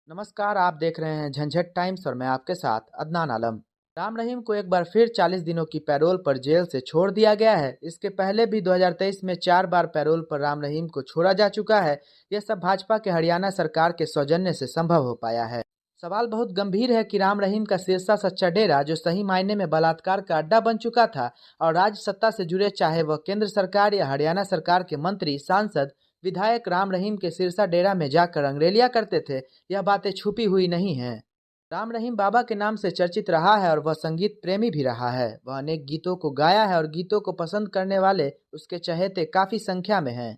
नमस्कार, आप देख रहे हैं झंझट टाइम्स और मैं आपके साथ अदनान आलम। राम रहीम को एक बार फिर 40 दिनों की पैरोल पर जेल से छोड़ दिया गया है। इसके पहले भी 2023 में 4 बार पैरोल पर राम रहीम को छोड़ा जा चुका है। यह सब भाजपा के हरियाणा सरकार के सौजन्य से संभव हो पाया है। सवाल बहुत गंभीर है कि राम रहीम का सिरसा सच्चा डेरा, जो सही मायने में बलात्कार का अड्डा बन चुका था और राज्य सत्ता से जुड़े, चाहे वह केंद्र सरकार या हरियाणा सरकार के मंत्री, सांसद, विधायक राम रहीम के सिरसा डेरा में जाकर अंगरेलिया करते थे, यह बातें छुपी हुई नहीं हैं। राम रहीम बाबा के नाम से चर्चित रहा है और वह संगीत प्रेमी भी रहा है। वह अनेक गीतों को गाया है और गीतों को पसंद करने वाले उसके चहेते काफी संख्या में हैं।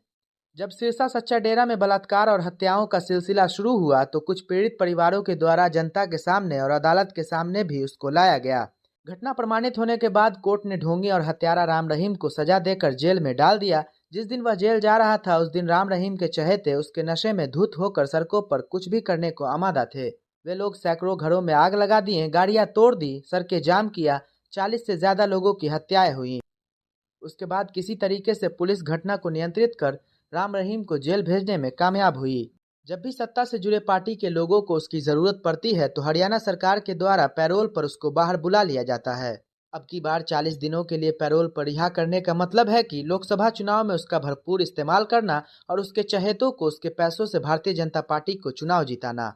जब सिरसा सच्चा डेरा में बलात्कार और हत्याओं का सिलसिला शुरू हुआ तो कुछ पीड़ित परिवारों के द्वारा जनता के सामने और अदालत के सामने भी उसको लाया गया। घटना प्रमाणित होने के बाद कोर्ट ने ढोंगी और हत्यारा राम रहीम को सजा देकर जेल में डाल दिया। जिस दिन वह जेल जा रहा था उस दिन राम रहीम के चहेते उसके नशे में धुत होकर सड़कों पर कुछ भी करने को आमादा थे। वे लोग सैकड़ों घरों में आग लगा दिए, गाड़ियां तोड़ दी, सड़कें जाम किया, 40 से ज्यादा लोगों की हत्याएं हुई। उसके बाद किसी तरीके से पुलिस घटना को नियंत्रित कर राम रहीम को जेल भेजने में कामयाब हुई। जब भी सत्ता से जुड़े पार्टी के लोगों को उसकी जरूरत पड़ती है तो हरियाणा सरकार के द्वारा पैरोल पर उसको बाहर बुला लिया जाता है। अब की बार 40 दिनों के लिए पैरोल पर रिहा करने का मतलब है कि लोकसभा चुनाव में उसका भरपूर इस्तेमाल करना और उसके चहेतों को उसके पैसों से भारतीय जनता पार्टी को चुनाव जिताना।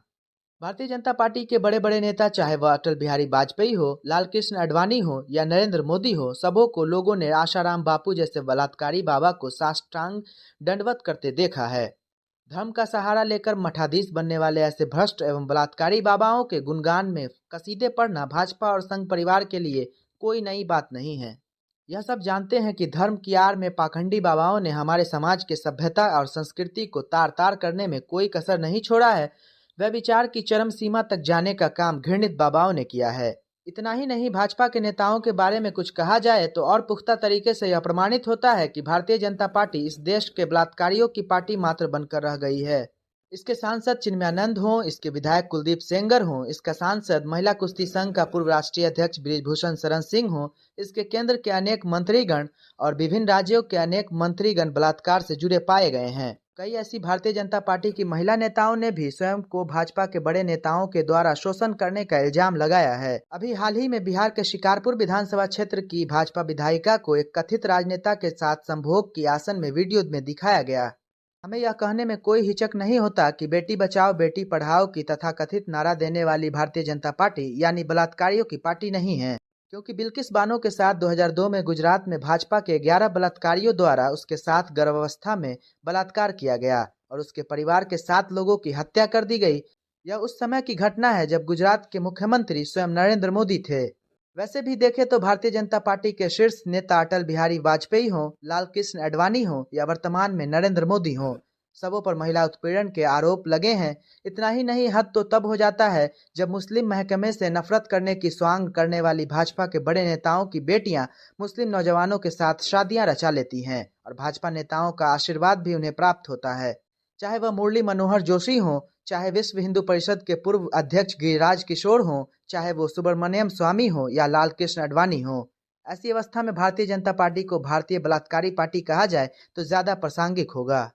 भारतीय जनता पार्टी के बड़े बड़े नेता, चाहे वह अटल बिहारी वाजपेयी हो, लाल कृष्ण आडवाणी हो या नरेंद्र मोदी हो, सबों को लोगों ने आशाराम बापू जैसे बलात्कारी बाबा को साष्टांग दंडवत करते देखा है। धर्म का सहारा लेकर मठाधीश बनने वाले ऐसे भ्रष्ट एवं बलात्कारी बाबाओं के गुणगान में कसीदे पढ़ना भाजपा और संघ परिवार के लिए कोई नई बात नहीं है। यह सब जानते हैं कि धर्म की आड़ में पाखंडी बाबाओं ने हमारे समाज के सभ्यता और संस्कृति को तार तार करने में कोई कसर नहीं छोड़ा है। वह विचार की चरम सीमा तक जाने का काम घृणित बाबाओं ने किया है। इतना ही नहीं, भाजपा के नेताओं के बारे में कुछ कहा जाए तो और पुख्ता तरीके से यह प्रमाणित होता है कि भारतीय जनता पार्टी इस देश के बलात्कारियों की पार्टी मात्र बनकर रह गई है। इसके सांसद चिन्मयानंद हों, इसके विधायक कुलदीप सेंगर हों, इसका सांसद महिला कुश्ती संघ का पूर्व राष्ट्रीय अध्यक्ष बृजभूषण शरण सिंह हों, इसके केंद्र के अनेक मंत्रीगण और विभिन्न राज्यों के अनेक मंत्रीगण बलात्कार से जुड़े पाए गए हैं। कई ऐसी भारतीय जनता पार्टी की महिला नेताओं ने भी स्वयं को भाजपा के बड़े नेताओं के द्वारा शोषण करने का इल्जाम लगाया है। अभी हाल ही में बिहार के शिकारपुर विधानसभा क्षेत्र की भाजपा विधायिका को एक कथित राजनेता के साथ संभोग की आसन में वीडियो में दिखाया गया। हमें यह कहने में कोई हिचक नहीं होता कि बेटी बचाओ बेटी पढ़ाओ की तथाकथित नारा देने वाली भारतीय जनता पार्टी यानी बलात्कारियों की पार्टी नहीं है, क्योंकि बिल्किस बानो के साथ 2002 में गुजरात में भाजपा के 11 बलात्कारियों द्वारा उसके साथ गर्भावस्था में बलात्कार किया गया और उसके परिवार के 7 लोगों की हत्या कर दी गई। यह उस समय की घटना है जब गुजरात के मुख्यमंत्री स्वयं नरेंद्र मोदी थे। वैसे भी देखें तो भारतीय जनता पार्टी के शीर्ष नेता अटल बिहारी वाजपेयी हों, लाल कृष्ण आडवाणी हों या वर्तमान में नरेंद्र मोदी हों, सबों पर महिला उत्पीड़न के आरोप लगे हैं। इतना ही नहीं, हद तो तब हो जाता है जब मुस्लिम महकमे से नफरत करने की स्वांग करने वाली भाजपा के बड़े नेताओं की बेटियां मुस्लिम नौजवानों के साथ शादियां रचा लेती हैं और भाजपा नेताओं का आशीर्वाद भी उन्हें प्राप्त होता है। चाहे वह मुरली मनोहर जोशी हों, चाहे विश्व हिंदू परिषद के पूर्व अध्यक्ष गिरिराज किशोर हों, चाहे वो सुब्रमण्यम स्वामी हो या लाल कृष्ण आडवाणी हो। ऐसी अवस्था में भारतीय जनता पार्टी को भारतीय बलात्कारी पार्टी कहा जाए तो ज्यादा प्रासंगिक होगा।